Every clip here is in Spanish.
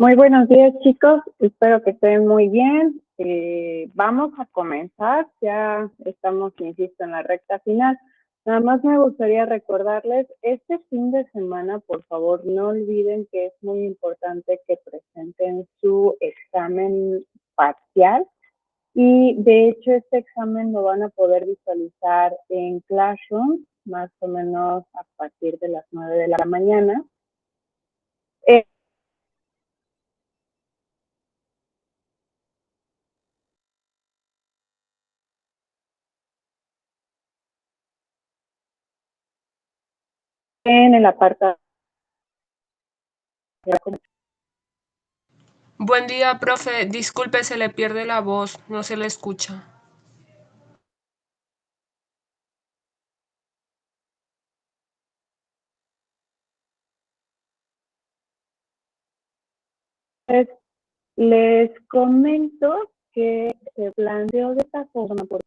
Muy buenos días, chicos. Espero que estén muy bien. Vamos a comenzar. Ya estamos, insisto, en la recta final. Nada más me gustaría recordarles, este fin de semana, por favor, no olviden que es muy importante que presenten su examen parcial. Y de hecho, este examen lo van a poder visualizar en Classroom, más o menos a partir de las 9 de la mañana. En el apartado. Buen día, profe. Disculpe, se le pierde la voz, no se le escucha. Les comento que se planteó de esta forma porque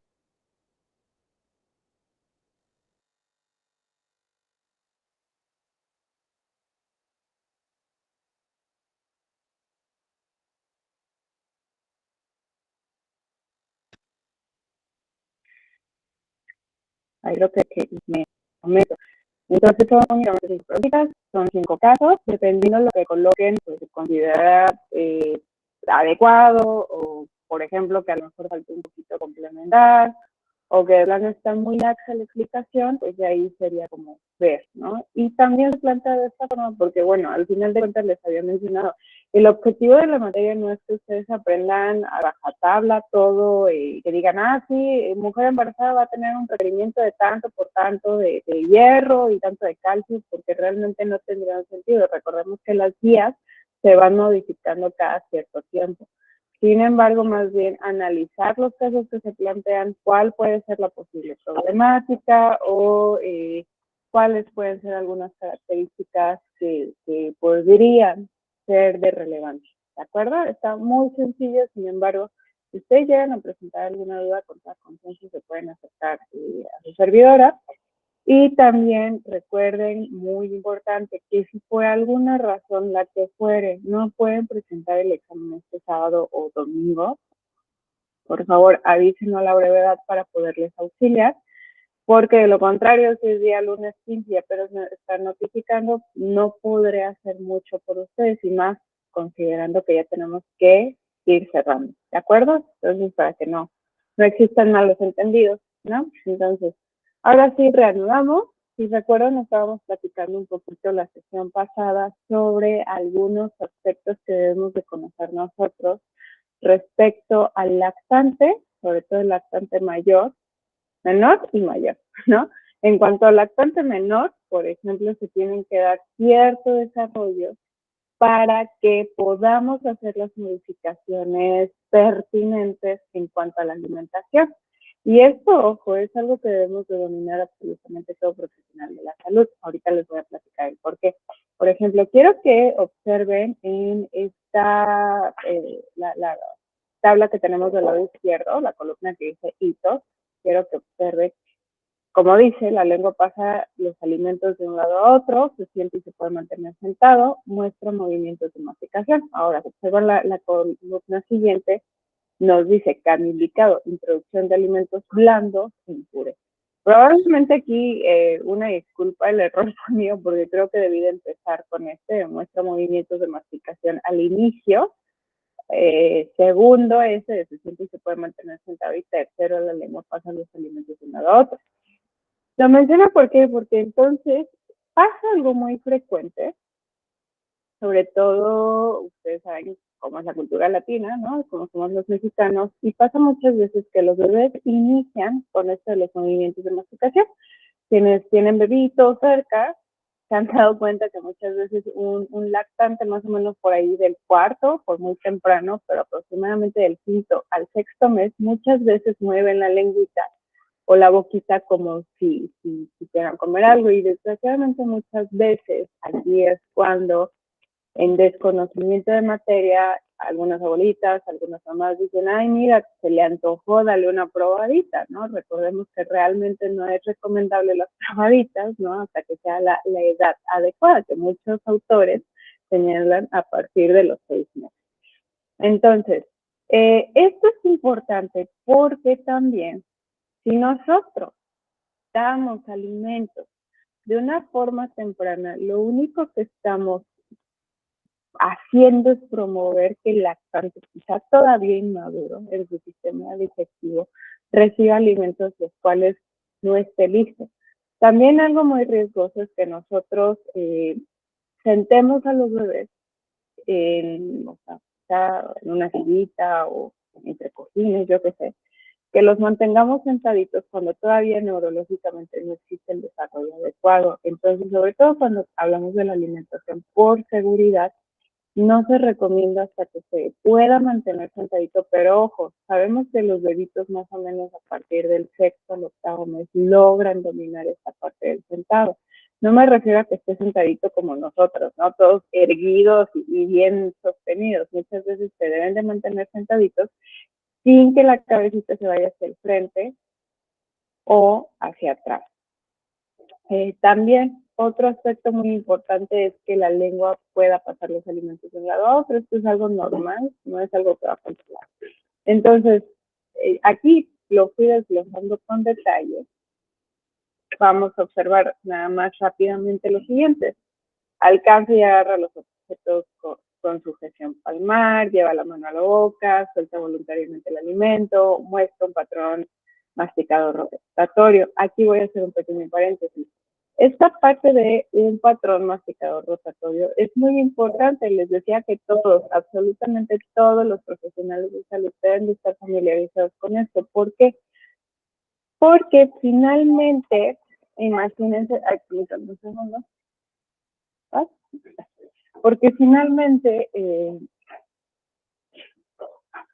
ahí lo que me comento. Entonces son únicamente 5 preguntas, son 5 casos, dependiendo de lo que coloquen, pues se considera adecuado o, por ejemplo, que a lo mejor falta un poquito complementar o que de plano está muy laxa la explicación, pues de ahí sería como ver, ¿no? Y también se plantea de esta forma porque, bueno, al final de cuentas les había mencionado, el objetivo de la materia no es que ustedes aprendan a rajatabla todo y que digan, sí, mujer embarazada va a tener un requerimiento de tanto por tanto de hierro y tanto de calcio, porque realmente no tendría sentido. Recordemos que las guías se van modificando cada cierto tiempo. Sin embargo, más bien analizar los casos que se plantean, cuál puede ser la posible problemática o cuáles pueden ser algunas características que podrían ser de relevancia. ¿De acuerdo? Está muy sencillo, sin embargo, si ustedes llegan a presentar alguna duda, con toda confianza se pueden acercar a su servidora. Y también recuerden, muy importante, que si por alguna razón, la que fuere, no pueden presentar el examen este sábado o domingo, por favor avísenos a la brevedad para poderles auxiliar, porque de lo contrario, si es día lunes 15 y apenas me están notificando, no podré hacer mucho por ustedes y más considerando que ya tenemos que ir cerrando, ¿de acuerdo? Entonces, para que no existan malos entendidos, ¿no? Entonces, ahora sí reanudamos. Si recuerdan, estábamos platicando un poquito la sesión pasada sobre algunos aspectos que debemos de conocer nosotros respecto al lactante, sobre todo el lactante mayor, menor y mayor, ¿no? En cuanto al lactante menor, por ejemplo, se tienen que dar cierto desarrollo para que podamos hacer las modificaciones pertinentes en cuanto a la alimentación. Y esto, ojo, es algo que debemos de dominar absolutamente todo profesional de la salud. Ahorita les voy a platicar el por qué. Por ejemplo, quiero que observen en esta, la tabla que tenemos del lado izquierdo, la columna que dice hitos, quiero que observen, como dice, la lengua pasa los alimentos de un lado a otro, se siente y se puede mantener sentado, muestra movimientos de masticación. Ahora, observan la columna siguiente, nos dice carne indicado, introducción de alimentos blandos e impures. Probablemente aquí una disculpa, el error fue mío porque creo que debí de empezar con muestra movimientos de masticación al inicio. Segundo, ese se siente y se puede mantener sentado. Y tercero, la lengua pasa los alimentos de un lado a otro. Lo menciono porque entonces pasa algo muy frecuente, sobre todo, ustedes saben cómo es la cultura latina, ¿no? Como somos los mexicanos, y pasa muchas veces que los bebés inician con esto de los movimientos de masticación. Quienes tienen bebitos cerca se han dado cuenta que muchas veces un lactante más o menos por ahí del cuarto, por muy temprano, pero aproximadamente del quinto al sexto mes, muchas veces mueven la lengüita o la boquita como si quieran comer algo, y desgraciadamente muchas veces aquí es cuando en desconocimiento de materia algunas abuelitas, algunas mamás dicen, ay, mira, se le antojó, dale una probadita, ¿no? Recordemos que realmente no es recomendable las probaditas, ¿no? Hasta que sea la edad adecuada, que muchos autores señalan a partir de los 6 meses. Entonces, esto es importante porque también si nosotros damos alimentos de una forma temprana, lo único que estamos haciendo es promover que el lactante, quizá todavía inmaduro en su sistema digestivo, reciba alimentos los cuales no esté listo. También algo muy riesgoso es que nosotros sentemos a los bebés en una sillita o entre cojines, yo qué sé, que los mantengamos sentaditos cuando todavía neurológicamente no existe el desarrollo adecuado. Entonces, sobre todo cuando hablamos de la alimentación por seguridad, no se recomienda hasta que se pueda mantener sentadito, pero ojo, sabemos que los bebitos más o menos a partir del sexto al octavo mes logran dominar esta parte del sentado. No me refiero a que esté sentadito como nosotros, ¿no? Todos erguidos y bien sostenidos. Muchas veces se deben de mantener sentaditos sin que la cabecita se vaya hacia el frente o hacia atrás. También otro aspecto muy importante es que la lengua pueda pasar los alimentos de un lado a otro. Esto es algo normal, no es algo que va a controlar. Entonces, aquí lo fui desglosando con detalle. Vamos a observar nada más rápidamente lo siguiente. Alcanza y agarra los objetos con sujeción palmar, lleva la mano a la boca, suelta voluntariamente el alimento, muestra un patrón masticado rotatorio. Aquí voy a hacer un pequeño paréntesis. Esta parte de un patrón masticado rotatorio es muy importante. Les decía que todos, absolutamente todos los profesionales de salud deben de estar familiarizados con esto. ¿Por qué? Porque finalmente, imagínense, aquí un segundo. ¿Ah? Porque finalmente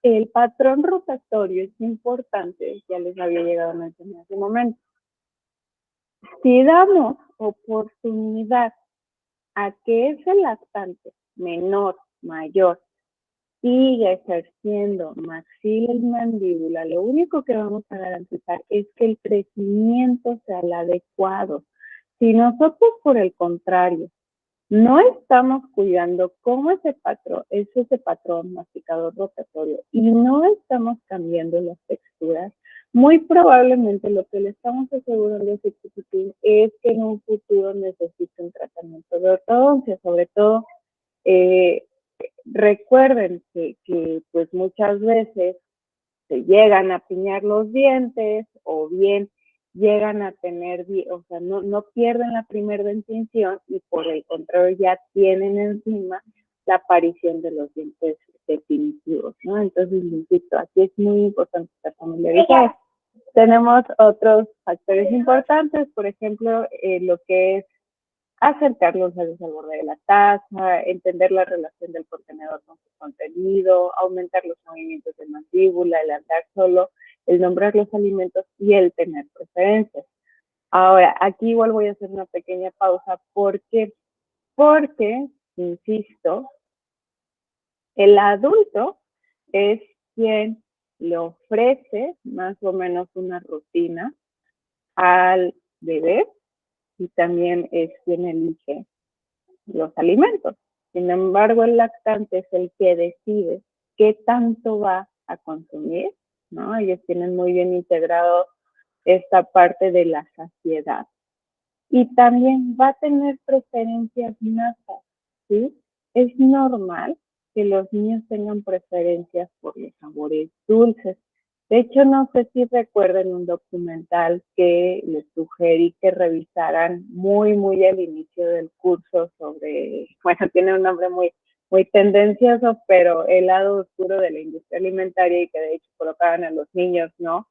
el patrón rotatorio es importante, ya les había llegado a mencionar hace un momento. Si damos oportunidad a que ese lactante menor, mayor, siga ejerciendo maxila y mandíbula, lo único que vamos a garantizar es que el crecimiento sea el adecuado. Si nosotros, por el contrario, no estamos cuidando cómo es ese patrón masticador rotatorio y no estamos cambiando las texturas, muy probablemente lo que le estamos asegurando a ese chiquitín es que en un futuro necesite un tratamiento de ortodoncia. Sobre todo, recuerden que pues muchas veces se llegan a piñar los dientes o bien llegan a tener, o sea, no pierden la primer dentición y por el contrario ya tienen encima la aparición de los dientes definitivos, ¿no? Entonces, insisto, aquí es muy importante estar familiarizados. Tenemos otros factores importantes, por ejemplo, lo que es acercar los dedos al borde de la taza, entender la relación del contenedor con su contenido, aumentar los movimientos de mandíbula, el andar solo, el nombrar los alimentos y el tener preferencias. Ahora, aquí igual voy a hacer una pequeña pausa. ¿Por qué? Porque, insisto, el adulto es quien le ofrece más o menos una rutina al bebé y también es quien elige los alimentos. Sin embargo, el lactante es el que decide qué tanto va a consumir, ¿no? Ellos tienen muy bien integrado esta parte de la saciedad. Y también va a tener preferencias natas, ¿sí? Es normal que los niños tengan preferencias por los sabores dulces. De hecho, no sé si recuerdan un documental que les sugerí que revisaran muy al inicio del curso sobre, bueno, tiene un nombre muy tendencioso, pero el lado oscuro de la industria alimentaria y que de hecho colocaban a los niños, ¿no?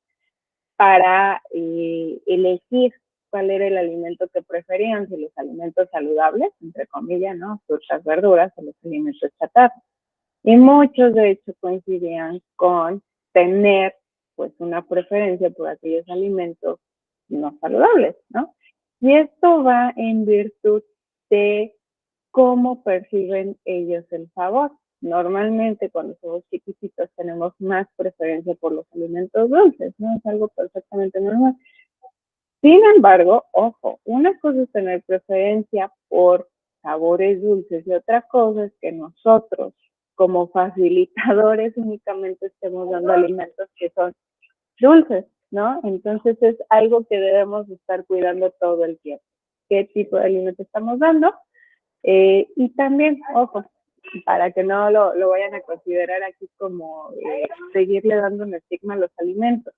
Para elegir cuál era el alimento que preferían, si los alimentos saludables, entre comillas, ¿no? Frutas, verduras o los alimentos chatarra. Y muchos de hecho coincidían con tener pues una preferencia por aquellos alimentos no saludables, ¿no? Y esto va en virtud de cómo perciben ellos el sabor. Normalmente cuando somos chiquititos tenemos más preferencia por los alimentos dulces, ¿no? Es algo perfectamente normal. Sin embargo, ojo, una cosa es tener preferencia por sabores dulces. Y otra cosa es que nosotros, como facilitadores, únicamente estemos dando alimentos que son dulces, ¿no? Entonces es algo que debemos estar cuidando todo el tiempo. ¿Qué tipo de alimento estamos dando? Y también, ojo, para que no lo vayan a considerar aquí como seguirle dando un estigma a los alimentos.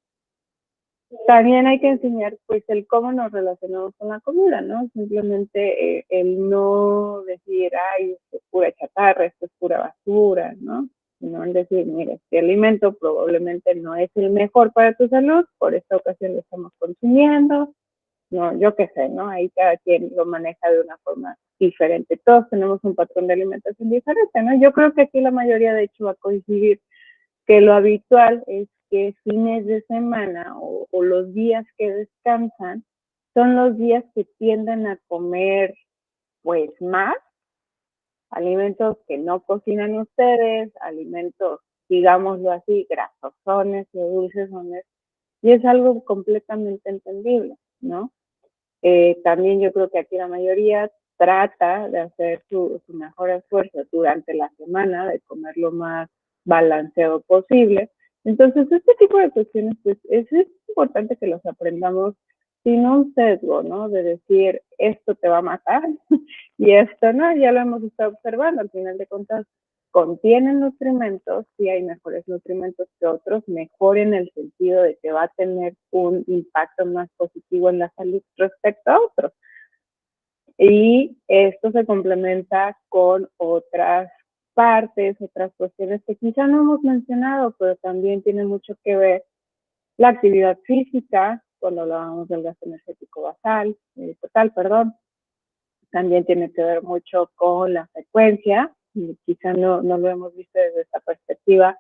También hay que enseñar pues el cómo nos relacionamos con la comida, ¿no? Simplemente el no decir, ay, esto es pura chatarra, esto es pura basura, ¿no? Sino el decir, mire, este alimento probablemente no es el mejor para tu salud, por esta ocasión lo estamos consumiendo, no, yo qué sé, ¿no? Ahí cada quien lo maneja de una forma diferente. Todos tenemos un patrón de alimentación diferente, ¿no? Yo creo que aquí la mayoría de hecho va a coincidir que lo habitual es que fines de semana o los días que descansan son los días que tienden a comer pues más alimentos que no cocinan ustedes, alimentos, digámoslo así, grasosones o dulcesones, y es algo completamente entendible, ¿no? También yo creo que aquí la mayoría trata de hacer su mejor esfuerzo durante la semana, de comer lo más balanceado posible. Entonces, este tipo de cuestiones, pues es importante que los aprendamos sin un sesgo, ¿no? De decir, esto te va a matar y esto no, ya lo hemos estado observando, al final de cuentas, contienen nutrimentos, sí hay mejores nutrimentos que otros, mejor en el sentido de que va a tener un impacto más positivo en la salud respecto a otros. Y esto se complementa con otras partes, otras cuestiones que quizá no hemos mencionado, pero también tiene mucho que ver la actividad física, cuando hablábamos del gasto energético total, perdón, también tiene que ver mucho con la frecuencia, y quizá no lo hemos visto desde esta perspectiva,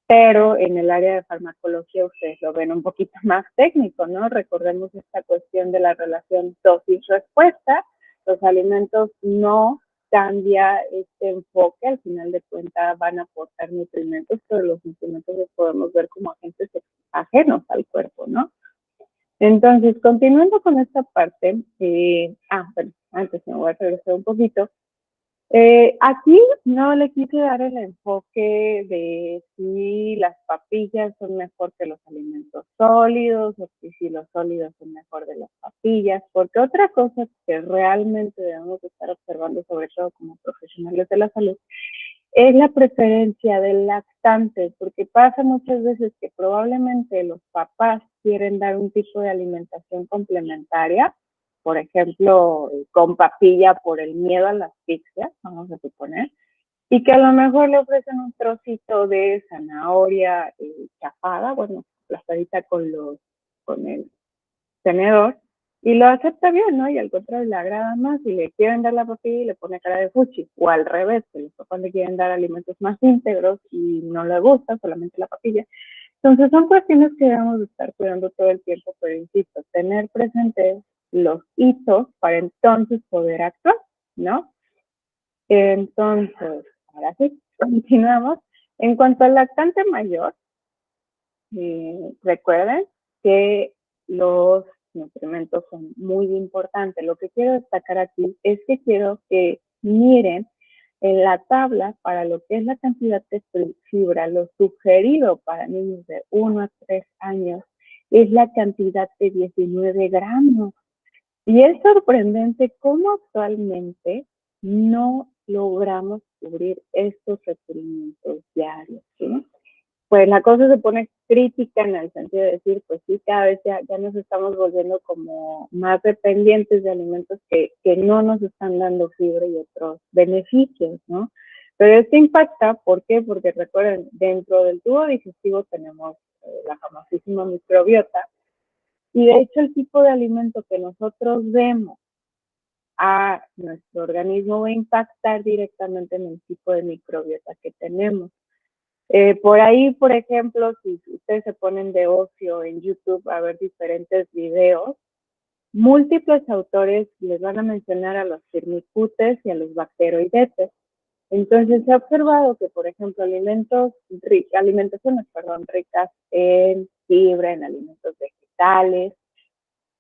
pero en el área de farmacología ustedes lo ven un poquito más técnico, ¿no? Recordemos esta cuestión de la relación dosis-respuesta. Los alimentos no cambia este enfoque, al final de cuentas van a aportar nutrimentos, pero los nutrimentos los podemos ver como agentes ajenos al cuerpo, ¿no? Entonces, continuando con esta parte, bueno, antes me voy a regresar un poquito. Aquí no le quise dar el enfoque de si las papillas son mejor que los alimentos sólidos o si los sólidos son mejor de las papillas, porque otra cosa que realmente debemos estar observando, sobre todo como profesionales de la salud, es la preferencia del lactante, porque pasa muchas veces que probablemente los papás quieren dar un tipo de alimentación complementaria, por ejemplo, con papilla por el miedo a la asfixia, vamos a suponer, y que a lo mejor le ofrecen un trocito de zanahoria chafada, bueno, aplastadita con el tenedor, y lo acepta bien, ¿no? Y al contrario, le agrada más y le quieren dar la papilla y le pone cara de fuchi, o al revés, que los papás le quieren dar alimentos más íntegros y no le gusta solamente la papilla. Entonces son cuestiones que debemos estar cuidando todo el tiempo, pero insisto, tener presentes los hitos para entonces poder actuar, ¿no? Entonces, ahora sí, continuamos. En cuanto al lactante mayor, recuerden que los nutrimentos son muy importantes. Lo que quiero destacar aquí es que quiero que miren en la tabla para lo que es la cantidad de fibra, lo sugerido para niños de 1 a 3 años es la cantidad de 19 gramos. Y es sorprendente cómo actualmente no logramos cubrir estos requerimientos diarios, ¿sí? Pues la cosa se pone crítica en el sentido de decir, pues sí, cada vez ya nos estamos volviendo como más dependientes de alimentos que no nos están dando fibra y otros beneficios, ¿no? Pero esto impacta, ¿por qué? Porque recuerden, dentro del tubo digestivo tenemos la famosísima microbiota, y de hecho el tipo de alimento que nosotros vemos a nuestro organismo va a impactar directamente en el tipo de microbiota que tenemos. Por ahí, por ejemplo, si ustedes se ponen de ocio en YouTube a ver diferentes videos, múltiples autores les van a mencionar a los firmicutes y a los bacteroidetes. Entonces se ha observado que, por ejemplo, alimentaciones ricas en fibra, en alimentos vegetales,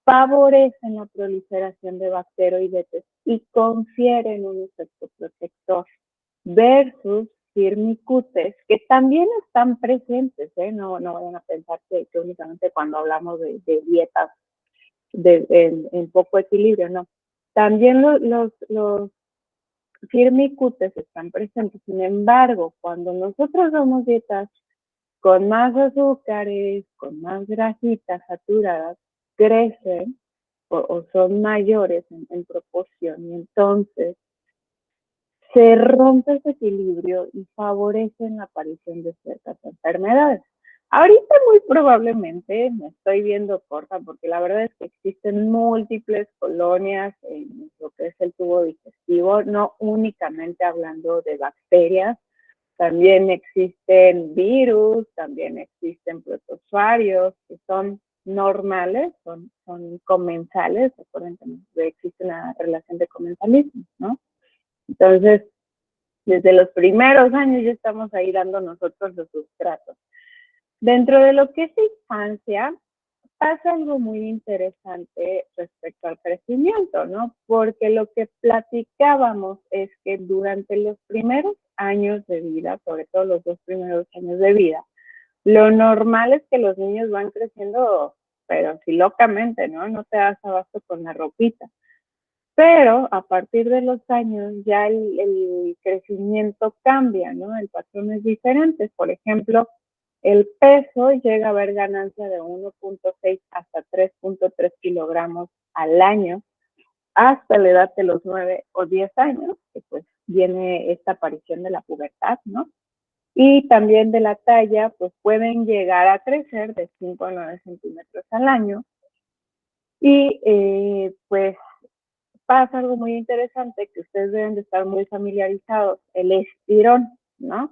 favorecen la proliferación de bacteroidetes y confieren un efecto protector, versus firmicutes, que también están presentes, no vayan a pensar que únicamente cuando hablamos de dietas en poco equilibrio, no. También los firmicutes están presentes. Sin embargo, cuando nosotros damos dietas con más azúcares, con más grasitas saturadas, crecen o son mayores en proporción, y entonces se rompe ese equilibrio y favorecen la aparición de ciertas enfermedades. Ahorita muy probablemente me estoy viendo corta, porque la verdad es que existen múltiples colonias en lo que es el tubo digestivo, no únicamente hablando de bacterias, también existen virus, también existen protozoarios que son normales, son comensales. Recuerden que existe una relación de comensalismo, ¿no? Entonces, desde los primeros años ya estamos ahí dando nosotros los sustratos. Dentro de lo que es infancia, pasa algo muy interesante respecto al crecimiento, ¿no? Porque lo que platicábamos es que durante los primeros años de vida, sobre todo los 2 primeros años de vida, lo normal es que los niños van creciendo, pero sí locamente, ¿no? No te das abasto con la ropita. Pero a partir de los años ya el crecimiento cambia, ¿no? El patrón es diferente. Por ejemplo, el peso llega a haber ganancia de 1.6 hasta 3.3 kilogramos al año hasta la edad de los 9 o 10 años, que pues viene esta aparición de la pubertad, ¿no? Y también de la talla, pues pueden llegar a crecer de 5 a 9 centímetros al año. Y pues pasa algo muy interesante que ustedes deben de estar muy familiarizados, el estirón, ¿no?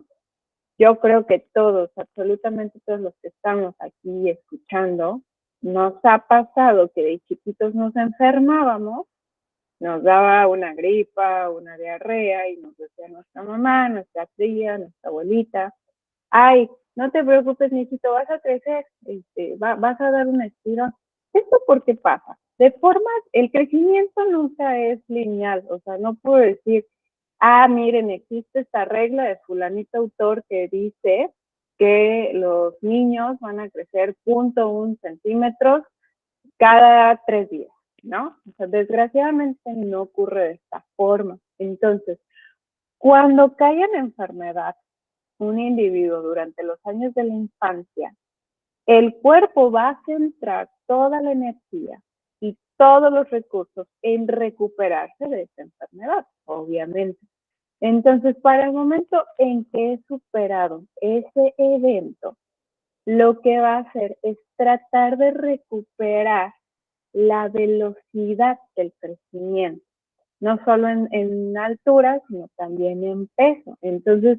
Yo creo que todos, absolutamente todos los que estamos aquí escuchando, nos ha pasado que de chiquitos nos enfermábamos, nos daba una gripa, una diarrea y nos decía nuestra mamá, nuestra tía, nuestra abuelita, ay, no te preocupes, Nichito, vas a crecer, vas a dar un estirón. ¿Esto por qué pasa? De formas, el crecimiento nunca es lineal, o sea, no puedo decir, miren, existe esta regla de fulanito autor que dice que los niños van a crecer 0.1 centímetros cada 3 días, ¿no? O sea, desgraciadamente no ocurre de esta forma. Entonces, cuando cae en enfermedad un individuo durante los años de la infancia, el cuerpo va a centrar toda la energía y todos los recursos en recuperarse de esta enfermedad, obviamente. Entonces, para el momento en que he superado ese evento, lo que va a hacer es tratar de recuperar la velocidad del crecimiento, no solo en altura, sino también en peso. Entonces,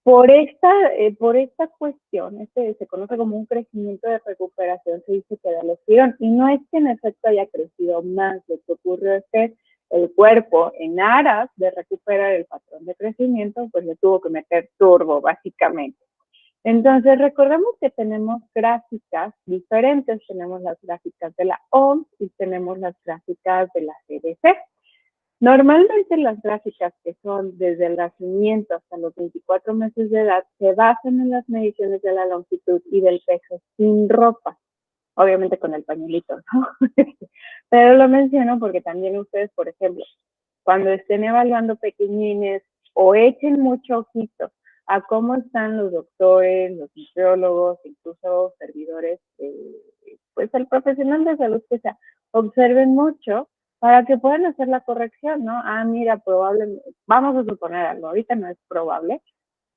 por esta cuestión, se conoce como un crecimiento de recuperación, se dice que da el estirón. Y no es que en efecto haya crecido más, lo que ocurrió es que el cuerpo, en aras de recuperar el patrón de crecimiento, pues le tuvo que meter turbo, básicamente. Entonces, recordemos que tenemos gráficas diferentes. Tenemos las gráficas de la OMS y tenemos las gráficas de la CDC. Normalmente las gráficas que son desde el nacimiento hasta los 24 meses de edad se basan en las mediciones de la longitud y del peso sin ropa, obviamente con el pañuelito, ¿no? Pero lo menciono porque también ustedes, por ejemplo, cuando estén evaluando pequeñines o echen mucho ojito a cómo están los doctores, los nutriólogos, incluso servidores, pues el profesional de salud que sea, observen mucho para que puedan hacer la corrección, ¿no? Mira, probablemente, vamos a suponer algo, ahorita no es probable,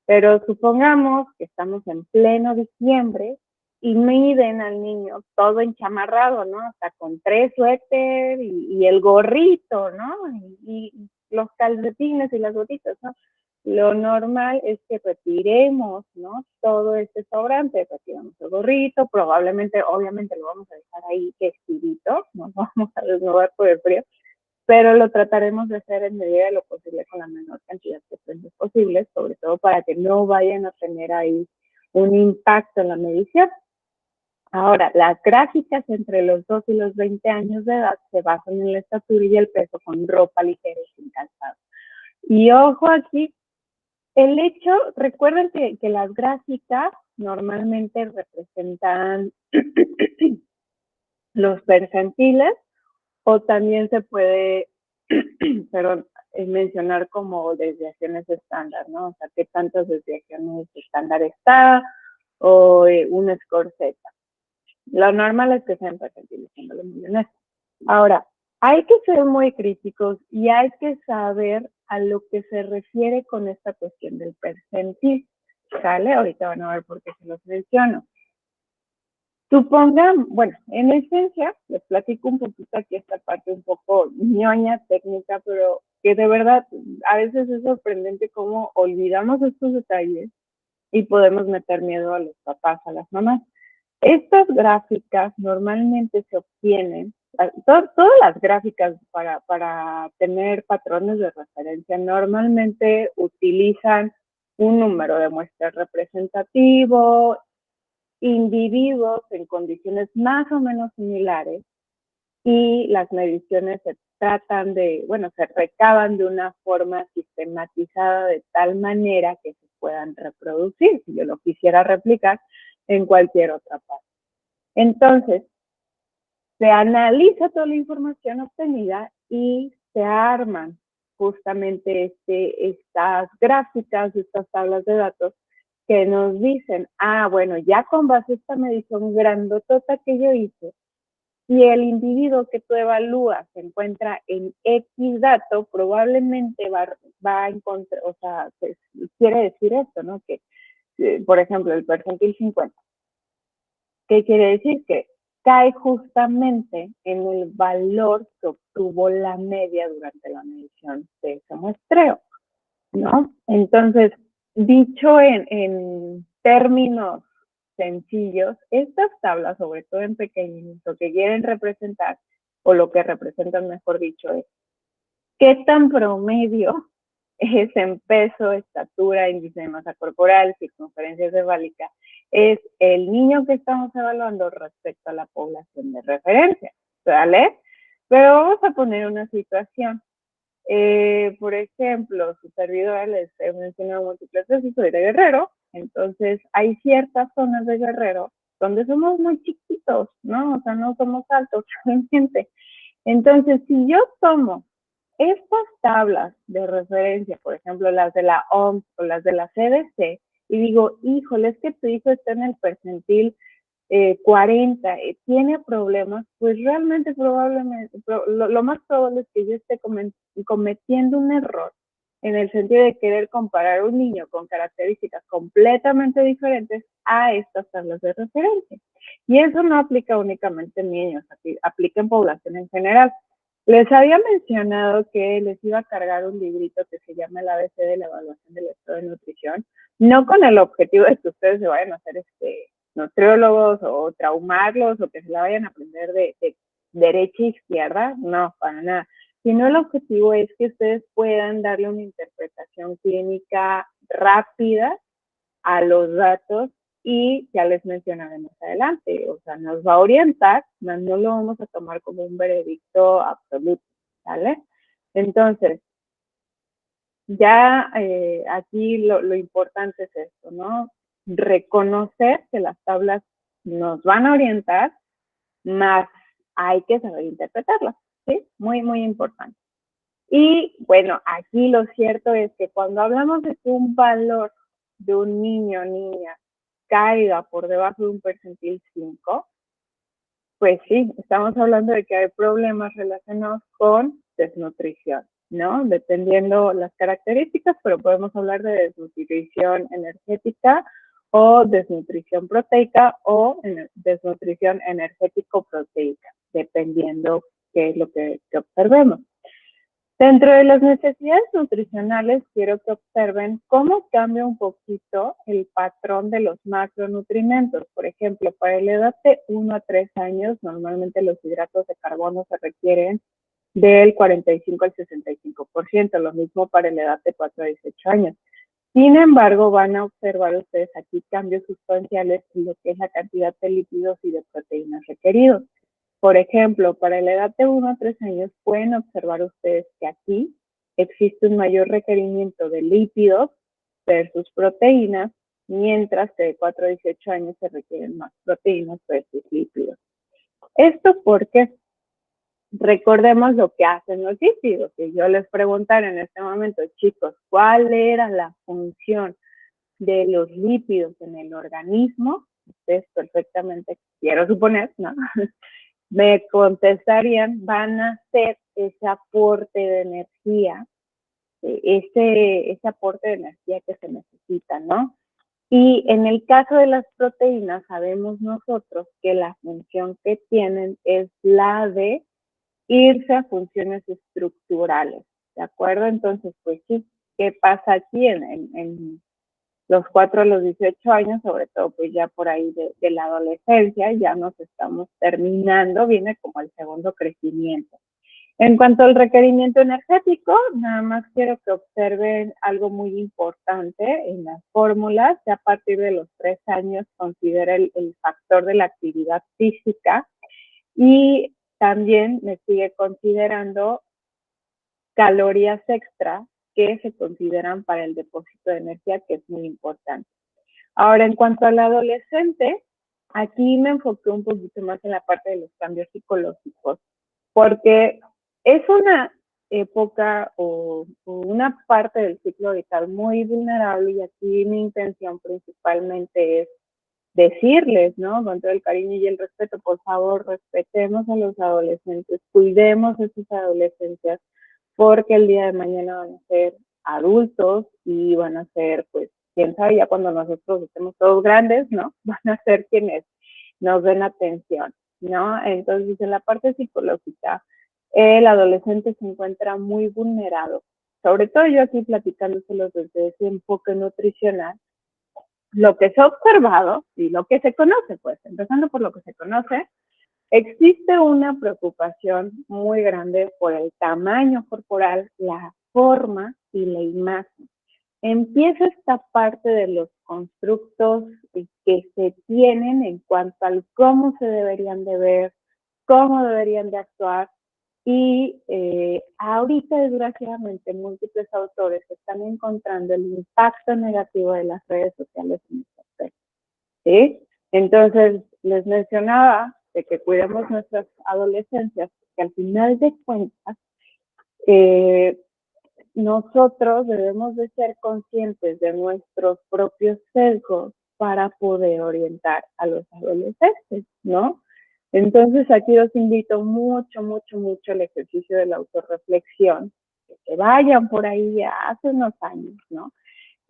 pero supongamos que estamos en pleno diciembre y miden al niño todo enchamarrado, ¿no? Hasta con 3 suéter y el gorrito, ¿no? Y los calcetines y las botitas, ¿no? Lo normal es que retiremos, ¿no? Todo este sobrante, retiramos el gorrito, probablemente, obviamente lo vamos a dejar ahí estirito, nos vamos a desnudar por el frío, pero lo trataremos de hacer en medida de lo posible con la menor cantidad de prendas posibles, sobre todo para que no vayan a tener ahí un impacto en la medición. Ahora, las gráficas entre los 2 y los 20 años de edad se basan en la estatura y el peso con ropa ligera y sin calzado. Y ojo aquí, el hecho, recuerden que las gráficas normalmente representan los percentiles o también se puede, perdón, mencionar como desviaciones estándar, ¿no? O sea, qué tantas desviaciones estándar está o un score Z. Lo normal es que sean percentiles, siendo muy honesto. Ahora, hay que ser muy críticos y hay que saber a lo que se refiere con esta cuestión del percentil, ¿sale? Ahorita van a ver por qué se los menciono. Supongan, bueno, en esencia, les platico un poquito aquí esta parte un poco ñoña, técnica, pero que de verdad a veces es sorprendente cómo olvidamos estos detalles y podemos meter miedo a los papás, a las mamás. Estas gráficas normalmente se obtienen, todas las gráficas para tener patrones de referencia normalmente utilizan un número de muestra representativo, individuos en condiciones más o menos similares y las mediciones se tratan de, bueno, se recaban de una forma sistematizada de tal manera que se puedan reproducir, si yo lo quisiera replicar, en cualquier otra parte. Entonces, se analiza toda la información obtenida y se arman justamente estas gráficas, estas tablas de datos que nos dicen, bueno, ya con base a esta medición grandotota que yo hice, si el individuo que tú evalúas se encuentra en X dato, probablemente va a encontrar, o sea, pues, quiere decir esto, ¿no? Que, por ejemplo, el percentil 50. ¿Qué quiere decir? Que cae justamente en el valor que obtuvo la media durante la medición de ese muestreo, ¿no? Entonces, dicho en términos sencillos, estas tablas, sobre todo en pequeños, lo que quieren representar, o lo que representan, mejor dicho, es qué tan promedio es en peso, estatura, índice de masa corporal, circunferencia cefálica, es el niño que estamos evaluando respecto a la población de referencia, ¿vale? Pero vamos a poner una situación. Por ejemplo, su servidora les he mencionado múltiples veces, soy de Guerrero, entonces hay ciertas zonas de Guerrero donde somos muy chiquitos, ¿no? O sea, no somos altos realmente. Entonces, si yo tomo estas tablas de referencia, por ejemplo, las de la OMS o las de la CDC, y digo, híjole, es que tu hijo está en el percentil 40, tiene problemas, pues realmente probablemente, lo más probable es que yo esté cometiendo un error en el sentido de querer comparar un niño con características completamente diferentes a estas tablas de referencia. Y eso no aplica únicamente en niños, aplica en población en general. Les había mencionado que les iba a cargar un librito que se llama el ABC de la evaluación del estado de nutrición, no con el objetivo de que ustedes se vayan a hacer nutriólogos o traumarlos o que se la vayan a aprender de derecha e izquierda, no, para nada, sino el objetivo es que ustedes puedan darle una interpretación clínica rápida a los datos y ya les mencionaré más adelante, o sea, nos va a orientar, no lo vamos a tomar como un veredicto absoluto, ¿vale? Entonces, ya aquí lo importante es esto, ¿no? Reconocer que las tablas nos van a orientar, más hay que saber interpretarlas, ¿sí? Muy, muy importante. Y bueno, aquí lo cierto es que cuando hablamos de que un valor de un niño o niña caiga por debajo de un percentil 5, pues sí, estamos hablando de que hay problemas relacionados con desnutrición, ¿no? Dependiendo las características, pero podemos hablar de desnutrición energética o desnutrición proteica o desnutrición energético-proteica, dependiendo qué es lo que observemos. Dentro de las necesidades nutricionales, quiero que observen cómo cambia un poquito el patrón de los macronutrientes. Por ejemplo, para la edad de 1 a 3 años, normalmente los hidratos de carbono se requieren del 45 al 65%, lo mismo para la edad de 4 a 18 años. Sin embargo, van a observar ustedes aquí cambios sustanciales en lo que es la cantidad de lípidos y de proteínas requeridos. Por ejemplo, para la edad de 1 a 3 años pueden observar ustedes que aquí existe un mayor requerimiento de lípidos versus proteínas, mientras que de 4 a 18 años se requieren más proteínas versus lípidos. ¿Esto por qué? Recordemos lo que hacen los lípidos. Si yo les preguntara en este momento, chicos, ¿cuál era la función de los lípidos en el organismo? Ustedes perfectamente, quiero suponer, ¿no? Me contestarían, van a ser ese aporte de energía, ese aporte de energía que se necesita, ¿no? Y en el caso de las proteínas, sabemos nosotros que la función que tienen es la de irse a funciones estructurales, ¿de acuerdo? Entonces, pues sí, ¿qué pasa aquí en los 4 a los 18 años, sobre todo pues ya por ahí de la adolescencia, ya nos estamos terminando, viene como el segundo crecimiento. En cuanto al requerimiento energético, nada más quiero que observen algo muy importante en las fórmulas. Ya a partir de los 3 años considera el factor de la actividad física y también me sigue considerando calorías extra que se consideran para el depósito de energía, que es muy importante. Ahora, en cuanto al adolescente, aquí me enfoqué un poquito más en la parte de los cambios psicológicos, porque es una época o una parte del ciclo vital muy vulnerable y aquí mi intención principalmente es decirles, ¿no? Con todo el cariño y el respeto, por favor, respetemos a los adolescentes, cuidemos de sus adolescencias, porque el día de mañana van a ser adultos y van a ser, pues, quién sabe, ya cuando nosotros estemos todos grandes, ¿no? Van a ser quienes nos den atención, ¿no? Entonces, en la parte psicológica, el adolescente se encuentra muy vulnerado, sobre todo yo aquí platicándoselo desde ese enfoque nutricional, lo que se ha observado y lo que se conoce, pues, empezando por lo que se conoce, existe una preocupación muy grande por el tamaño corporal, la forma y la imagen. Empieza esta parte de los constructos que se tienen en cuanto al cómo se deberían de ver, cómo deberían de actuar. Y ahorita, desgraciadamente, múltiples autores están encontrando el impacto negativo de las redes sociales en este aspecto. ¿Sí? Entonces, les mencionaba de que cuidemos nuestras adolescencias, que al final de cuentas, nosotros debemos de ser conscientes de nuestros propios sesgos para poder orientar a los adolescentes, ¿no? Entonces, aquí los invito mucho, mucho, mucho al ejercicio de la autorreflexión, que vayan por ahí hace unos años, ¿no?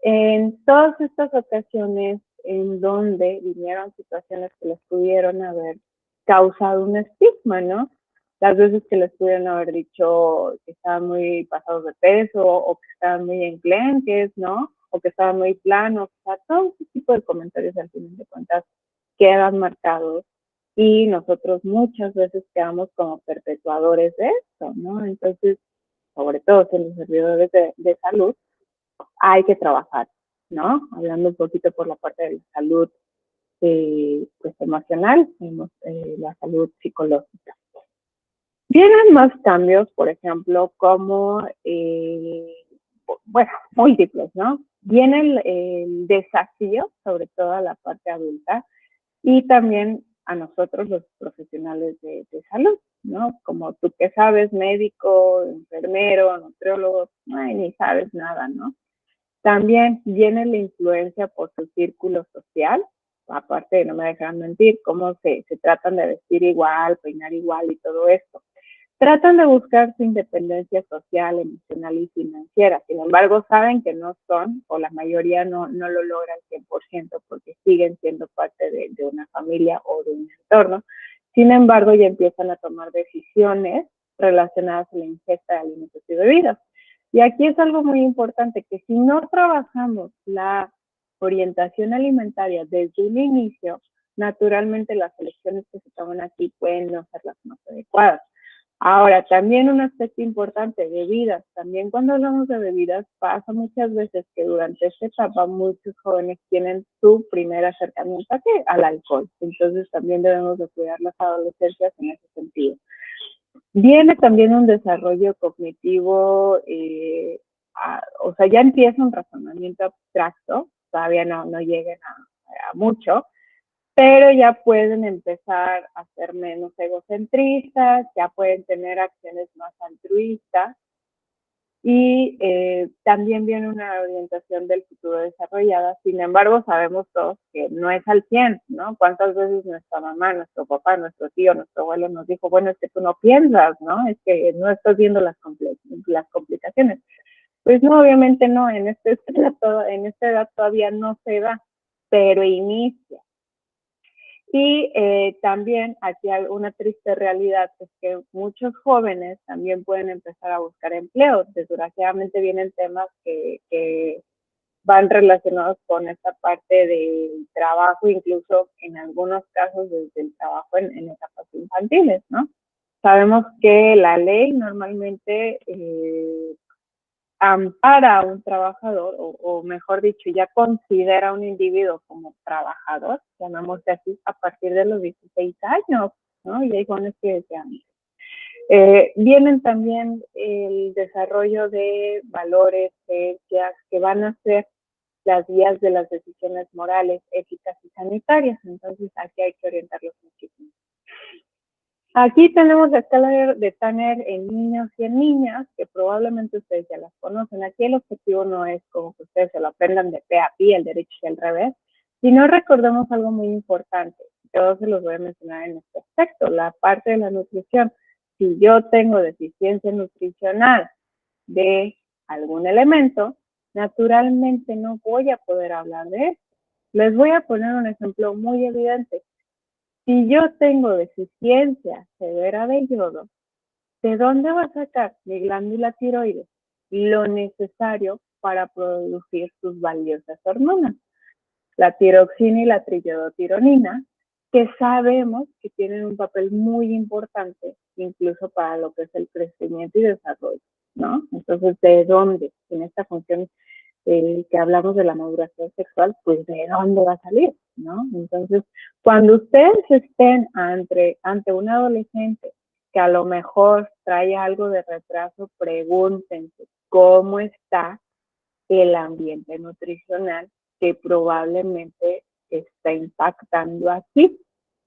En todas estas ocasiones en donde vinieron situaciones que les pudieron haber causado un estigma, ¿no? Las veces que les pudieron haber dicho que estaban muy pasados de peso o que estaban muy enclenques, ¿no? O que estaban muy planos, o sea, todo ese tipo de comentarios al final de cuentas quedan marcados y nosotros muchas veces quedamos como perpetuadores de esto, ¿no? Entonces, sobre todo en los servidores de salud, hay que trabajar, ¿no? Hablando un poquito por la parte de la salud pues, emocional, la salud psicológica. Vienen más cambios, por ejemplo, como, bueno, múltiples, ¿no? Viene el desafío, sobre todo a la parte adulta, y también a nosotros los profesionales de salud, ¿no? Como tú que sabes, médico, enfermero, nutriólogo, ay, ni sabes nada, ¿no? También viene la influencia por su círculo social, aparte de no me dejan mentir, cómo se tratan de vestir igual, peinar igual y todo esto. Tratan de buscar su independencia social, emocional y financiera. Sin embargo, saben que no son, o la mayoría no lo logran 100% porque siguen siendo parte de una familia o de un entorno. Sin embargo, ya empiezan a tomar decisiones relacionadas a la ingesta de alimentos y bebidas. Y aquí es algo muy importante, que si no trabajamos la orientación alimentaria desde un inicio, naturalmente las elecciones que se toman aquí pueden no ser las más adecuadas. Ahora, también un aspecto importante, bebidas. También cuando hablamos de bebidas, pasa muchas veces que durante esta etapa muchos jóvenes tienen su primer acercamiento al alcohol. Entonces también debemos de cuidar las adolescencias en ese sentido. Viene también un desarrollo cognitivo, o sea, ya empieza un razonamiento abstracto, todavía no lleguen a mucho, pero ya pueden empezar a ser menos egocentristas, ya pueden tener acciones más altruistas y también viene una orientación del futuro desarrollada. Sin embargo, sabemos todos que no es al 100, ¿no? ¿Cuántas veces nuestra mamá, nuestro papá, nuestro tío, nuestro abuelo nos dijo, bueno, es que tú no piensas, ¿no? Es que no estás viendo las complicaciones. Pues no, obviamente no, en esta edad todavía no se da, pero inicia. Y también aquí hay una triste realidad, es que muchos jóvenes también pueden empezar a buscar empleo. Desgraciadamente vienen temas que van relacionados con esta parte del trabajo, incluso en algunos casos desde el trabajo en etapas infantiles, ¿no? Sabemos que la ley normalmente ampara a un trabajador, o mejor dicho, ya considera a un individuo como trabajador, llamémosle así, a partir de los 16 años, ¿no? Y hay jóvenes que desean. Vienen también el desarrollo de valores, creencias que van a ser las guías de las decisiones morales, éticas y sanitarias. Entonces, aquí hay que orientarlos muchísimo. Aquí tenemos la escala de Tanner en niños y en niñas, que probablemente ustedes ya las conocen. Aquí el objetivo no es como que ustedes se lo aprendan de pe a pi, el derecho y el revés, sino recordemos algo muy importante. Yo se los voy a mencionar en este aspecto, la parte de la nutrición. Si yo tengo deficiencia nutricional de algún elemento, naturalmente no voy a poder hablar de eso. Les voy a poner un ejemplo muy evidente. Si yo tengo deficiencia severa de yodo, ¿de dónde va a sacar mi glándula tiroides lo necesario para producir sus valiosas hormonas? La tiroxina y la triiodotironina, que sabemos que tienen un papel muy importante incluso para lo que es el crecimiento y desarrollo, ¿no? Entonces, ¿de dónde? En esta función que hablamos de la maduración sexual, pues ¿de dónde va a salir? ¿No? Entonces, cuando ustedes estén ante un adolescente que a lo mejor trae algo de retraso, pregúntense cómo está el ambiente nutricional que probablemente está impactando aquí.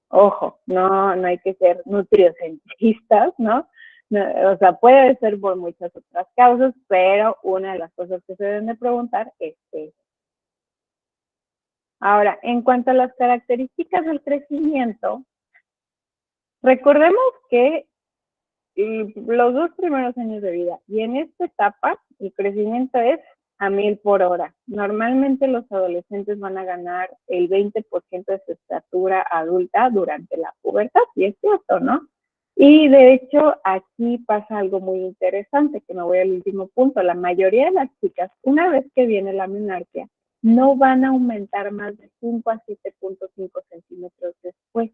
Ojo, no hay que ser nutriocentristas, ¿no? O sea, puede ser por muchas otras causas, pero una de las cosas que se deben de preguntar es eso. Ahora, en cuanto a las características del crecimiento, recordemos que los 2 primeros años de vida y en esta etapa el crecimiento es a 1000 por hora. Normalmente los adolescentes van a ganar el 20% de su estatura adulta durante la pubertad, y es cierto, ¿no? Y de hecho aquí pasa algo muy interesante, que me voy al último punto. La mayoría de las chicas, una vez que viene la menarquia, no van a aumentar más de 5 a 7.5 centímetros después.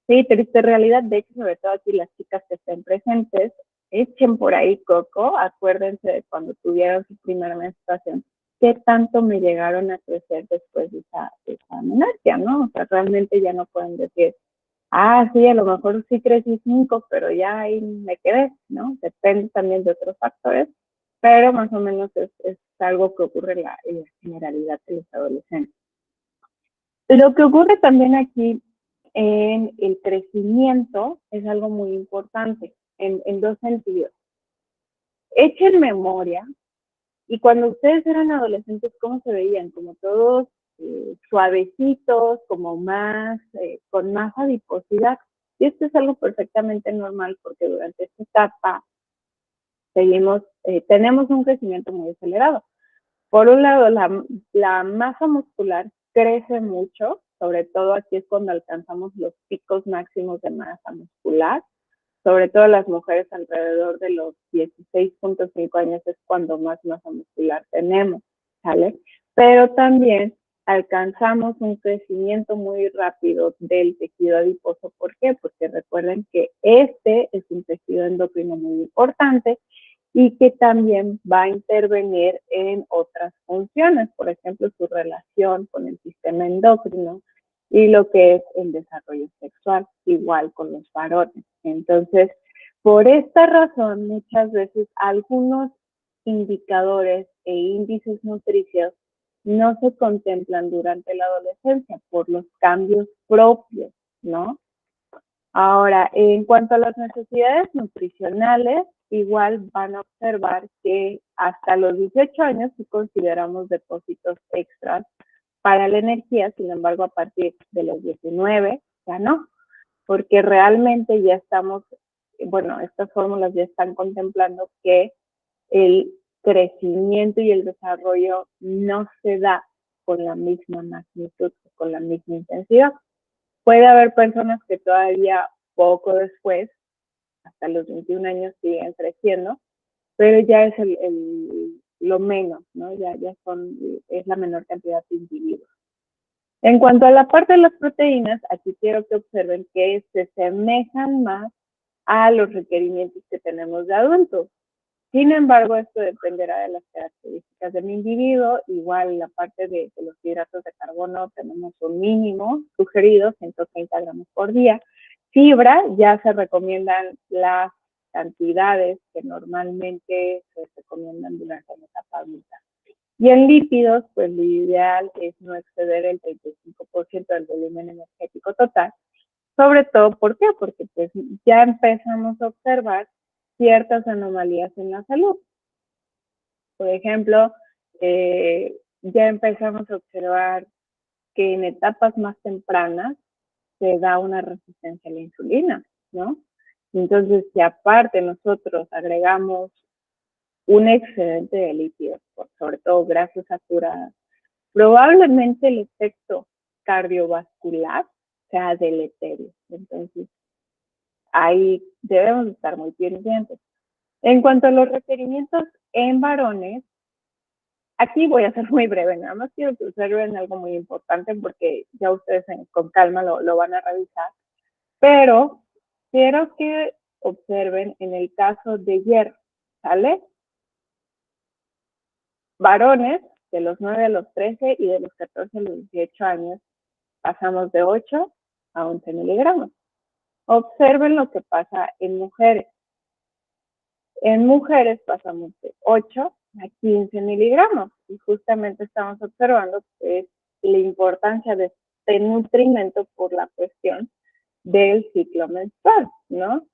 Sí, triste realidad. De hecho, sobre todo aquí las chicas que estén presentes, echen por ahí coco, acuérdense de cuando tuvieron su primera menstruación, qué tanto me llegaron a crecer después de esa menarquia, ¿no? O sea, realmente ya no pueden decir, sí, a lo mejor sí crecí 5, pero ya ahí me quedé, ¿no? Depende también de otros factores, pero más o menos es algo que ocurre en la generalidad de los adolescentes. Lo que ocurre también aquí en el crecimiento es algo muy importante en 2 sentidos. Echen memoria, y cuando ustedes eran adolescentes, ¿cómo se veían? Como todos suavecitos, como más, con más adiposidad. Y esto es algo perfectamente normal porque durante esta etapa tenemos un crecimiento muy acelerado. Por un lado, la masa muscular crece mucho, sobre todo aquí es cuando alcanzamos los picos máximos de masa muscular, sobre todo las mujeres alrededor de los 16.5 años es cuando más masa muscular tenemos, ¿sale? Pero también alcanzamos un crecimiento muy rápido del tejido adiposo. ¿Por qué? Porque recuerden que este es un tejido endocrino muy importante y que también va a intervenir en otras funciones, por ejemplo, su relación con el sistema endocrino y lo que es el desarrollo sexual, igual con los varones. Entonces, por esta razón, muchas veces algunos indicadores e índices nutricios no se contemplan durante la adolescencia por los cambios propios, ¿no? Ahora, en cuanto a las necesidades nutricionales, igual van a observar que hasta los 18 años sí consideramos depósitos extras para la energía, sin embargo, a partir de los 19 ya no, porque realmente ya estamos, bueno, estas fórmulas ya están contemplando que el crecimiento y el desarrollo no se da con la misma magnitud, con la misma intensidad. Puede haber personas que todavía poco después, hasta los 21 años, siguen creciendo, pero ya es lo menos, ¿no? Ya es la menor cantidad de individuos. En cuanto a la parte de las proteínas, aquí quiero que observen que se semejan más a los requerimientos que tenemos de adultos. Sin embargo, esto dependerá de las características del individuo. Igual la parte de los hidratos de carbono tenemos un mínimo sugerido, 130 gramos por día. Fibra, ya se recomiendan las cantidades que normalmente se recomiendan durante la etapa adulta. Y en lípidos, pues lo ideal es no exceder el 35% del volumen energético total. Sobre todo, ¿por qué? Porque pues ya empezamos a observar ciertas anomalías en la salud. Por ejemplo, ya empezamos a observar que en etapas más tempranas se da una resistencia a la insulina, ¿no? Entonces, si aparte nosotros agregamos un excedente de lípidos, sobre todo grasas saturadas, probablemente el efecto cardiovascular sea deleterio. Entonces, ahí debemos estar muy pendientes. En cuanto a los requerimientos en varones, aquí voy a ser muy breve, nada más quiero que observen algo muy importante porque ya ustedes con calma lo van a revisar, pero quiero que observen en el caso de hierro, ¿sale? Varones de los 9 a los 13 y de los 14 a los 18 años pasamos de 8 a 11 miligramos. Observen lo que pasa en mujeres. En mujeres pasamos de 8 a 15 miligramos y justamente estamos observando que es la importancia de este nutrimento por la cuestión del ciclo menstrual, ¿no?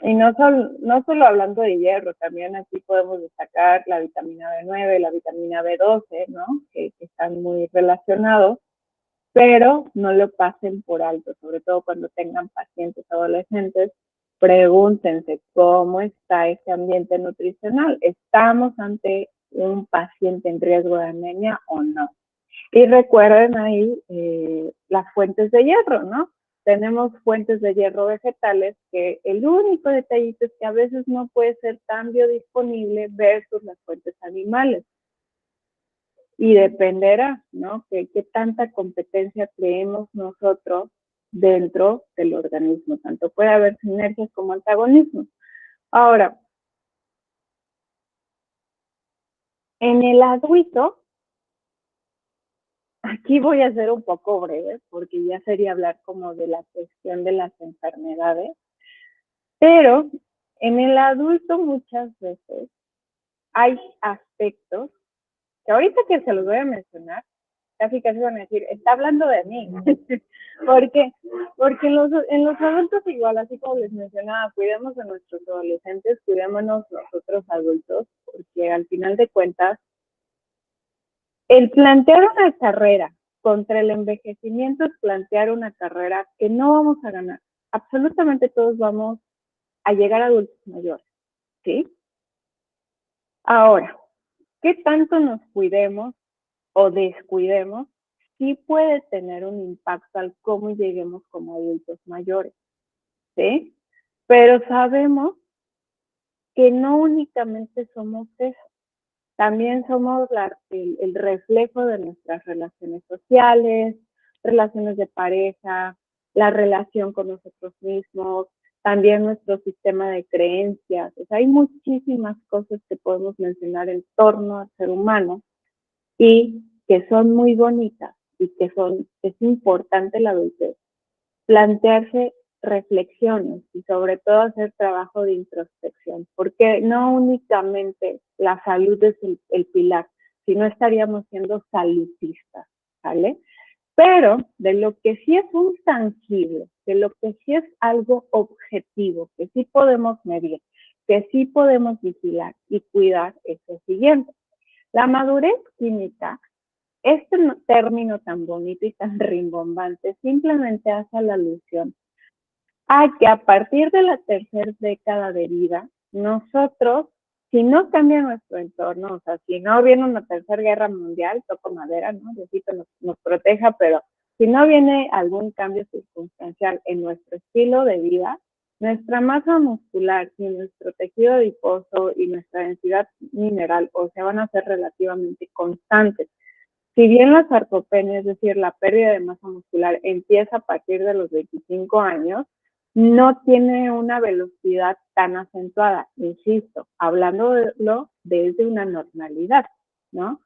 Y no solo hablando de hierro, también aquí podemos destacar la vitamina B9, la vitamina B12, ¿no? Que están muy relacionados, pero no lo pasen por alto, sobre todo cuando tengan pacientes adolescentes. Pregúntense cómo está ese ambiente nutricional. ¿Estamos ante un paciente en riesgo de anemia o no? Y recuerden ahí las fuentes de hierro, ¿no? Tenemos fuentes de hierro vegetales que el único detallito es que a veces no puede ser tan biodisponible versus las fuentes animales. Y dependerá, ¿no? ¿Qué tanta competencia creemos nosotros dentro del organismo? Tanto puede haber sinergias como antagonismos. Ahora, en el adulto, aquí voy a ser un poco breve porque ya sería hablar como de la cuestión de las enfermedades, pero en el adulto muchas veces hay aspectos que ahorita que se los voy a mencionar, casi van a decir, está hablando de mí. porque en los adultos igual, así como les mencionaba, cuidemos de nuestros adolescentes, cuidémonos nosotros adultos, porque al final de cuentas, el plantear una carrera contra el envejecimiento es plantear una carrera que no vamos a ganar. Absolutamente todos vamos a llegar a adultos mayores, ¿sí? Ahora, ¿qué tanto nos cuidemos o descuidemos? Sí puede tener un impacto al cómo lleguemos como adultos mayores, ¿sí? Pero sabemos que no únicamente somos eso. también somos el reflejo de nuestras relaciones sociales, relaciones de pareja, la relación con nosotros mismos, también nuestro sistema de creencias. O sea, hay muchísimas cosas que podemos mencionar en torno al ser humano y que son muy bonitas y que es importante la adultez plantearse reflexiones y sobre todo hacer trabajo de introspección, porque no únicamente la salud es el pilar, sino estaríamos siendo salutistas, ¿vale? Pero de lo que sí es un tangible, de lo que sí es algo objetivo, que sí podemos medir, que sí podemos vigilar y cuidar, es el siguiente. La madurez química, este término tan bonito y tan rimbombante, simplemente hace la alusión a que a partir de la tercera década de vida, nosotros, si no cambia nuestro entorno, o sea, si no viene una tercera guerra mundial, toco madera, ¿no? Diosito nos proteja, pero si no viene algún cambio circunstancial en nuestro estilo de vida, nuestra masa muscular y nuestro tejido adiposo y nuestra densidad mineral, o sea, van a ser relativamente constantes. Si bien la sarcopenia, es decir, la pérdida de masa muscular, empieza a partir de los 25 años, no tiene una velocidad tan acentuada, insisto, hablándolo desde una normalidad, ¿no?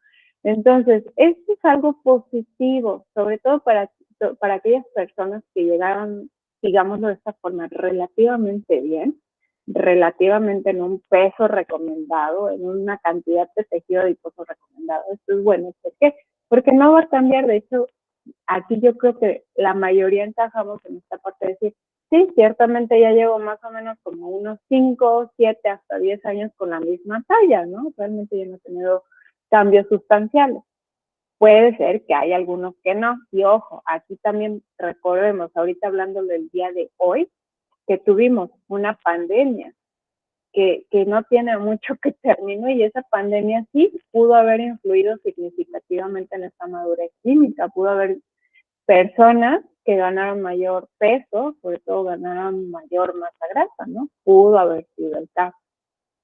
Entonces, esto es algo positivo, sobre todo para aquellas personas que llegaron, digámoslo de esta forma, relativamente bien, relativamente en un peso recomendado, en una cantidad de tejido adiposo recomendado. Esto es bueno. ¿Por qué? Porque no va a cambiar. De hecho, aquí yo creo que la mayoría encajamos en esta parte de decir, sí, ciertamente ya llevo más o menos como unos 5, 7, hasta 10 años con la misma talla, ¿no? Realmente yo no he tenido cambios sustanciales. Puede ser que hay algunos que no. Y ojo, aquí también recordemos, ahorita hablando del día de hoy, que tuvimos una pandemia que no tiene mucho que terminó y esa pandemia sí pudo haber influido significativamente en esta madurez química, pudo haber personas que ganaron mayor peso, sobre todo ganaron mayor masa grasa, ¿no? Pudo haber sido el caso,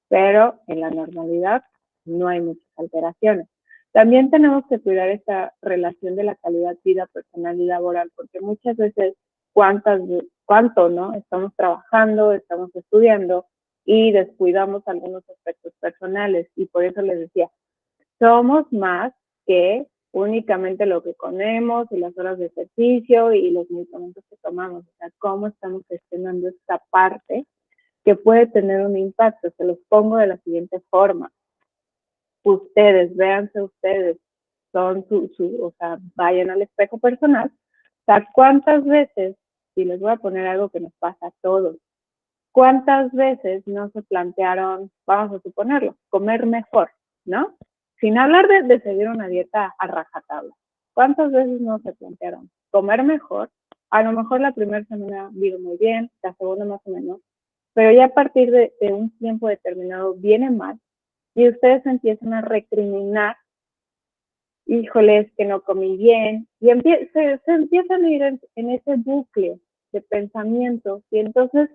pero en la normalidad no hay muchas alteraciones. También tenemos que cuidar esta relación de la calidad de vida personal y laboral, porque muchas veces cuánto, ¿no? Estamos trabajando, estamos estudiando y descuidamos algunos aspectos personales y por eso les decía, somos más que únicamente lo que comemos y las horas de ejercicio y los medicamentos que tomamos, o sea, cómo estamos gestionando esta parte que puede tener un impacto. Se los pongo de la siguiente forma. Ustedes, véanse ustedes, o sea, vayan al espejo personal. O sea, ¿cuántas veces, y les voy a poner algo que nos pasa a todos, cuántas veces no se plantearon, vamos a suponerlo, comer mejor, ¿no? Sin hablar de seguir una dieta a rajatabla. ¿Cuántas veces no se plantearon comer mejor? A lo mejor la primera semana vivo muy bien, la segunda más o menos, pero ya a partir de un tiempo determinado viene mal y ustedes empiezan a recriminar, híjole, es que no comí bien, y se empiezan a ir en ese bucle de pensamientos y entonces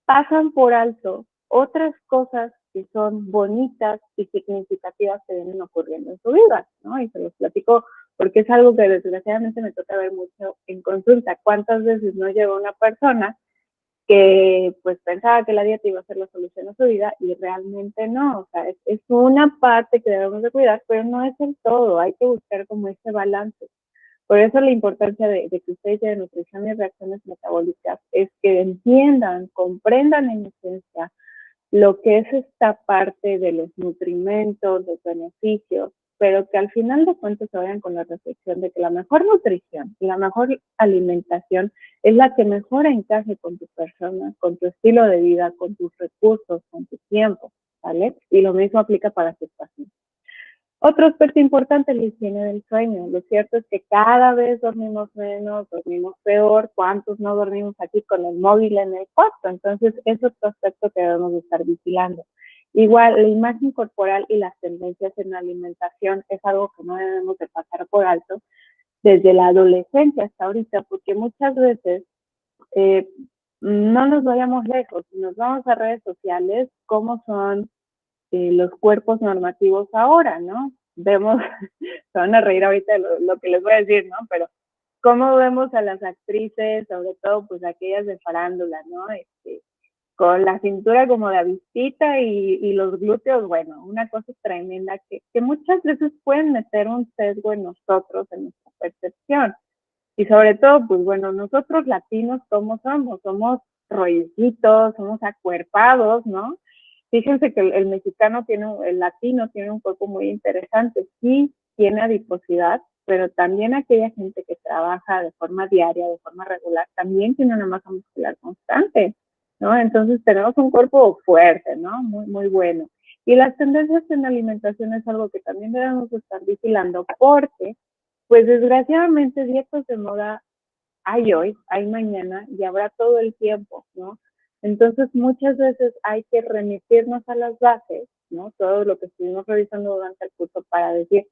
pasan por alto otras cosas que son bonitas y significativas que vienen ocurriendo en su vida, ¿no? Y se los platico porque es algo que desgraciadamente me toca ver mucho en consulta. ¿Cuántas veces no llega una persona que pues pensaba que la dieta iba a ser la solución a su vida y realmente no? O sea, es una parte que debemos de cuidar, pero no es el todo. Hay que buscar como ese balance. Por eso la importancia de que ustedes lleven nutrición y reacciones metabólicas es que entiendan, comprendan en esencia lo que es esta parte de los nutrimentos, los beneficios, pero que al final de cuentas se vayan con la reflexión de que la mejor nutrición y la mejor alimentación es la que mejor encaje con tu persona, con tu estilo de vida, con tus recursos, con tu tiempo, ¿vale? Y lo mismo aplica para tus pacientes. Otro aspecto importante es la higiene del sueño. Lo cierto es que cada vez dormimos menos, dormimos peor. ¿Cuántos no dormimos aquí con el móvil en el cuarto? Entonces, es otro aspecto que debemos de estar vigilando. Igual, la imagen corporal y las tendencias en la alimentación es algo que no debemos de pasar por alto desde la adolescencia hasta ahorita, porque muchas veces eh, no nos vayamos lejos, nos vamos a redes sociales, cómo son los cuerpos normativos ahora, ¿no? Vemos, se van a reír ahorita de lo que les voy a decir, ¿no? Pero cómo vemos a las actrices, sobre todo pues aquellas de farándula, ¿no? Con la cintura como de avispa y los glúteos, bueno, una cosa tremenda que muchas veces pueden meter un sesgo en nosotros, en nuestra percepción. Y sobre todo, pues bueno, nosotros latinos, ¿cómo somos? Somos rollecitos, somos acuerpados, ¿no? Fíjense que el mexicano el latino tiene un cuerpo muy interesante, sí tiene adiposidad, pero también aquella gente que trabaja de forma diaria, de forma regular, también tiene una masa muscular constante, ¿no? Entonces tenemos un cuerpo fuerte, ¿no? Muy, muy bueno. Y las tendencias en alimentación es algo que también debemos estar vigilando porque, pues desgraciadamente, dietas de moda hay hoy, hay mañana y habrá todo el tiempo, ¿no? Entonces muchas veces hay que remitirnos a las bases, ¿no? Todo lo que estuvimos revisando durante el curso para decir,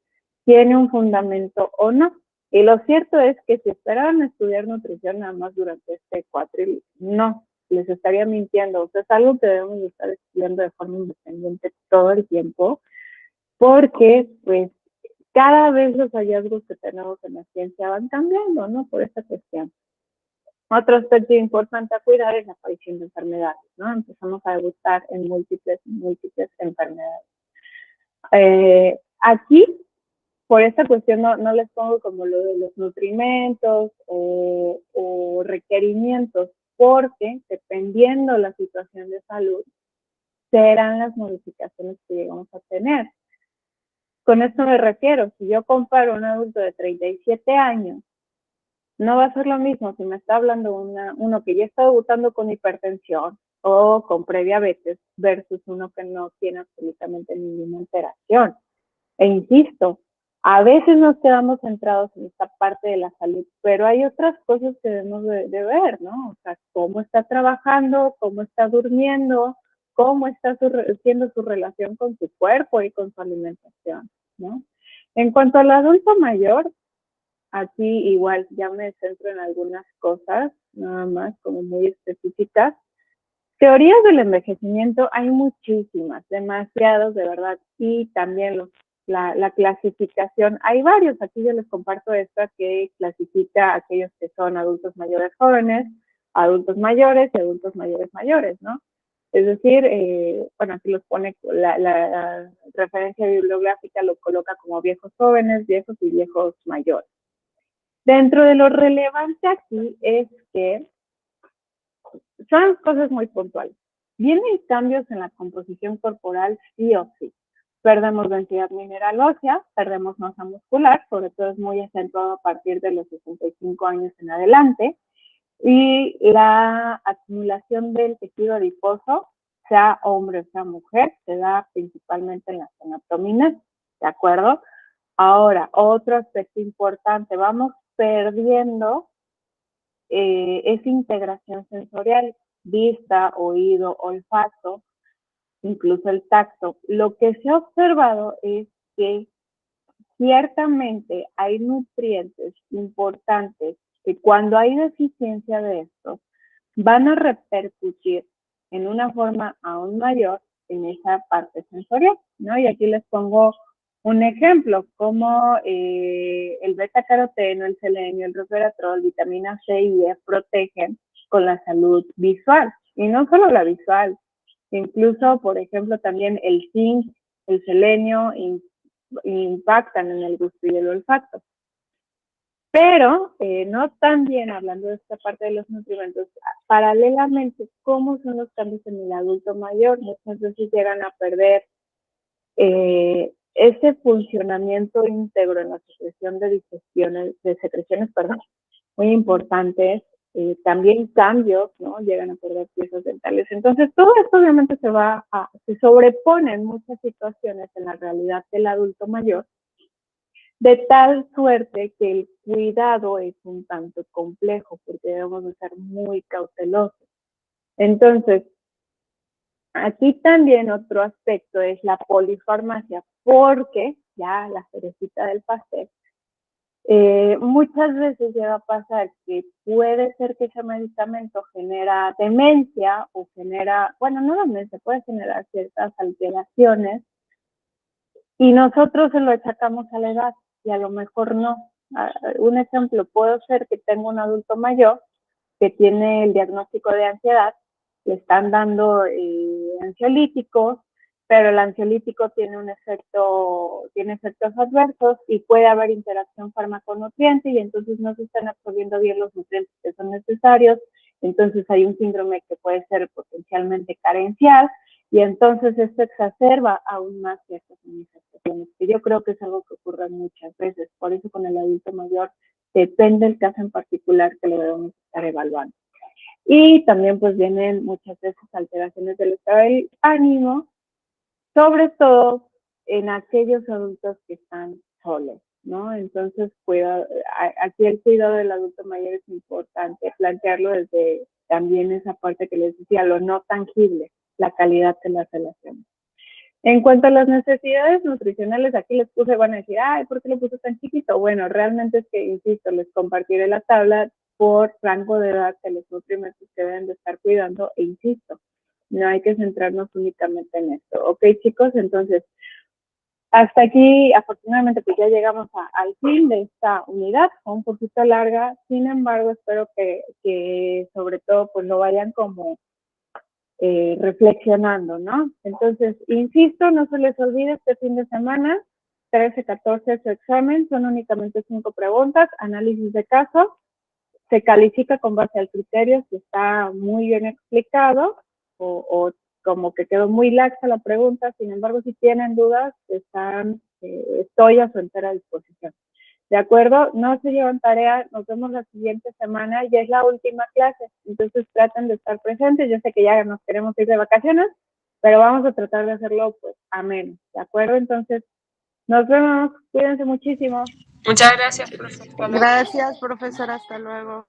¿tiene un fundamento o no? Y lo cierto es que si esperaban estudiar nutrición nada más durante este cuatril, no, les estaría mintiendo. O sea, es algo que debemos estar estudiando de forma independiente todo el tiempo, porque pues cada vez los hallazgos que tenemos en la ciencia van cambiando, ¿no? Por esta cuestión. Otro aspecto importante a cuidar es la aparición de enfermedades, ¿no? Empezamos a debutar en múltiples enfermedades. Aquí, por esta cuestión, no les pongo como lo de los nutrimentos o requerimientos, porque dependiendo la situación de salud, serán las modificaciones que llegamos a tener. Con esto me refiero, si yo comparo a un adulto de 37 años, no va a ser lo mismo si me está hablando uno que ya está debutando con hipertensión o con prediabetes versus uno que no tiene absolutamente ninguna alteración. E insisto, a veces nos quedamos centrados en esta parte de la salud, pero hay otras cosas que debemos de ver, ¿no? O sea, cómo está trabajando, cómo está durmiendo, cómo está siendo su relación con su cuerpo y con su alimentación, ¿no? En cuanto al adulto mayor, aquí igual ya me centro en algunas cosas, nada más como muy específicas. Teorías del envejecimiento hay muchísimas, demasiados de verdad, y también la clasificación, hay varios, aquí yo les comparto esta que clasifica a aquellos que son adultos mayores jóvenes, adultos mayores y adultos mayores mayores, ¿no? Es decir, bueno, aquí los pone, la referencia bibliográfica lo coloca como viejos jóvenes, viejos y viejos mayores. Dentro de lo relevante aquí es que son cosas muy puntuales. Vienen cambios en la composición corporal sí o sí. Perdemos densidad mineral ósea, perdemos masa muscular, sobre todo es muy acentuado a partir de los 65 años en adelante, y la acumulación del tejido adiposo, sea hombre o sea mujer, se da principalmente en las anatominas, ¿de acuerdo? Ahora, otro aspecto importante, vamos perdiendo esa integración sensorial, vista, oído, olfato, incluso el tacto. Lo que se ha observado es que ciertamente hay nutrientes importantes que cuando hay deficiencia de estos van a repercutir en una forma aún mayor en esa parte sensorial, ¿no? Y aquí les pongo un ejemplo, como el beta-caroteno, el selenio, el resveratrol, vitamina C y E protegen con la salud visual. Y no solo la visual, incluso, por ejemplo, también el zinc, el selenio impactan en el gusto y el olfato. Pero no tan bien, hablando de esta parte de los nutrimentos, paralelamente, ¿cómo son los cambios en el adulto mayor? Muchas veces llegan a perder ese funcionamiento íntegro en la secreción de secreciones, perdón, muy importantes. También cambios, ¿no? Llegan a perder piezas dentales. Entonces, todo esto obviamente se sobrepone en muchas situaciones en la realidad del adulto mayor, de tal suerte que el cuidado es un tanto complejo porque debemos de ser muy cautelosos. Entonces, aquí también otro aspecto es la polifarmacia, porque ya la cerecita del pastel, Muchas veces llega a pasar que puede ser que ese medicamento genera demencia o genera, bueno, no demencia, puede generar ciertas alteraciones y nosotros se lo achacamos a la edad y a lo mejor no. Un ejemplo, puede ser que tenga un adulto mayor que tiene el diagnóstico de ansiedad, le están dando ansiolíticos, pero el ansiolítico tiene tiene efectos adversos y puede haber interacción fármaco-nutriente y entonces no se están absorbiendo bien los nutrientes que son necesarios, entonces hay un síndrome que puede ser potencialmente carencial y entonces esto exacerba aún más ciertas manifestaciones, que yo creo que es algo que ocurre muchas veces, por eso con el adulto mayor depende el caso en particular que lo debemos estar evaluando. Y también pues vienen muchas veces alteraciones del estado del ánimo, sobre todo en aquellos adultos que están solos, ¿no? Entonces, aquí el cuidado del adulto mayor es importante plantearlo desde también esa parte que les decía, lo no tangible, la calidad de las relaciones. En cuanto a las necesidades nutricionales, aquí les puse, van a decir, ay, ¿por qué lo puse tan chiquito? Bueno, realmente es que, insisto, les compartiré la tabla por rango de edad de los nutrimentos que deben de estar cuidando, e insisto, no hay que centrarnos únicamente en esto. Ok, chicos, entonces, hasta aquí, afortunadamente, pues ya llegamos al fin de esta unidad, fue un poquito larga, sin embargo, espero que sobre todo, pues lo vayan como reflexionando, ¿no? Entonces, insisto, no se les olvide este fin de semana, 13, 14 su examen, son únicamente 5 preguntas, análisis de caso, se califica con base al criterio si está muy bien explicado o como que quedó muy laxa la pregunta, sin embargo, si tienen dudas, estoy a su entera disposición. ¿De acuerdo? No se llevan tarea, nos vemos la siguiente semana, ya es la última clase, entonces traten de estar presentes, yo sé que ya nos queremos ir de vacaciones, pero vamos a tratar de hacerlo pues ameno, ¿de acuerdo? Entonces, nos vemos, cuídense muchísimo. Muchas gracias, profesora. Gracias, profesora, hasta luego.